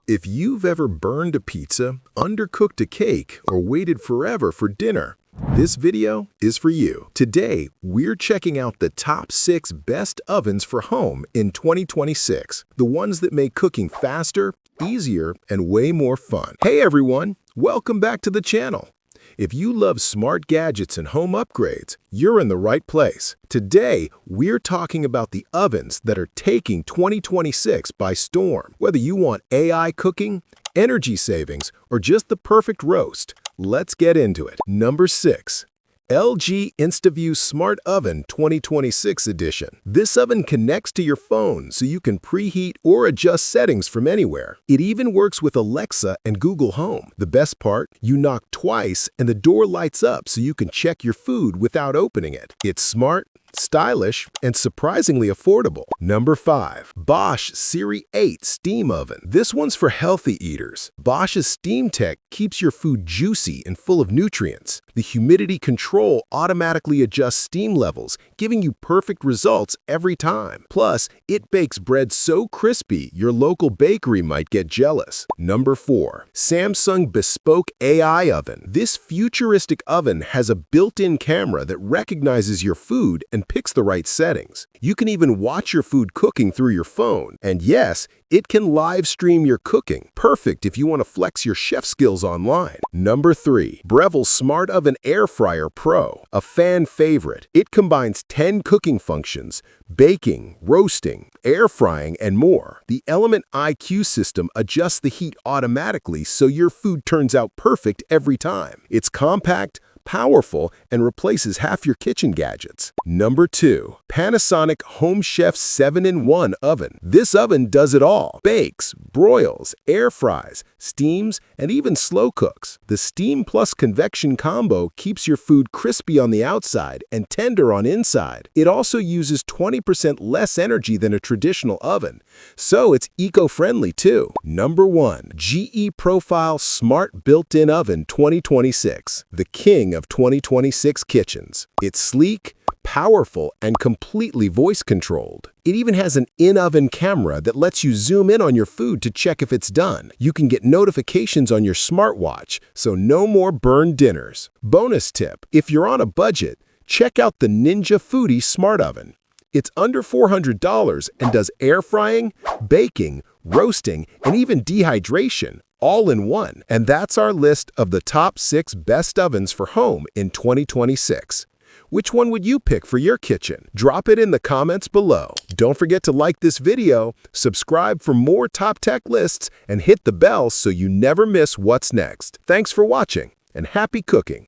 If you've ever burned a pizza, undercooked a cake, or waited forever for dinner, this video is for you. Today, we're checking out the top 6 best ovens for home in 2026. The ones that make cooking faster, easier, and way more fun. Hey everyone, welcome back to the channel. If you love smart gadgets and home upgrades, you're in the right place. Today, we're talking about the ovens that are taking 2026 by storm. Whether you want AI cooking, energy savings, or just the perfect roast, let's get into it. Number 6. LG InstaView Smart Oven 2026 Edition. This oven connects to your phone so you can preheat or adjust settings from anywhere. It even works with Alexa and Google Home. The best part, you knock twice and the door lights up so you can check your food without opening it. It's smart, stylish, and surprisingly affordable. Number 5. Bosch Series 8 Steam Oven. This one's for healthy eaters. Bosch's Steam Tech keeps your food juicy and full of nutrients. The humidity control automatically adjusts steam levels, giving you perfect results every time. Plus, it bakes bread so crispy, your local bakery might get jealous. Number 4. Samsung Bespoke AI Oven. This futuristic oven has a built-in camera that recognizes your food and picks the right settings. You can even watch your food cooking through your phone. And yes, it can live stream your cooking. Perfect if you want to flex your chef skills online. Number 3. Breville Smart Oven Air Fryer Pro. A fan favorite. It combines 10 cooking functions: baking, roasting, air frying, and more. The Element IQ system adjusts the heat automatically so your food turns out perfect every time. It's compact, powerful, and replaces half your kitchen gadgets. Number 2. Panasonic Home Chef 7-in-1 Oven. This oven does it all. Bakes, broils, air fries, steams, and even slow cooks. The steam plus convection combo keeps your food crispy on the outside and tender on inside. It also uses 20% less energy than a traditional oven, so it's eco-friendly too. Number 1. GE Profile Smart Built-in Oven 2026. The king of 2026 kitchens. It's sleek, powerful, and completely voice-controlled. It even has an in-oven camera that lets you zoom in on your food to check if it's done. You can get notifications on your smartwatch, so no more burned dinners. Bonus tip: if you're on a budget, check out the Ninja Foodie Smart Oven. It's under $400 and does air frying, baking, roasting, and even dehydration, all in one. And that's our list of the top 6 best ovens for home in 2026. Which one would you pick for your kitchen? Drop it in the comments below. Don't forget to like this video, subscribe for more top tech lists, and hit the bell so you never miss what's next. Thanks for watching, and happy cooking!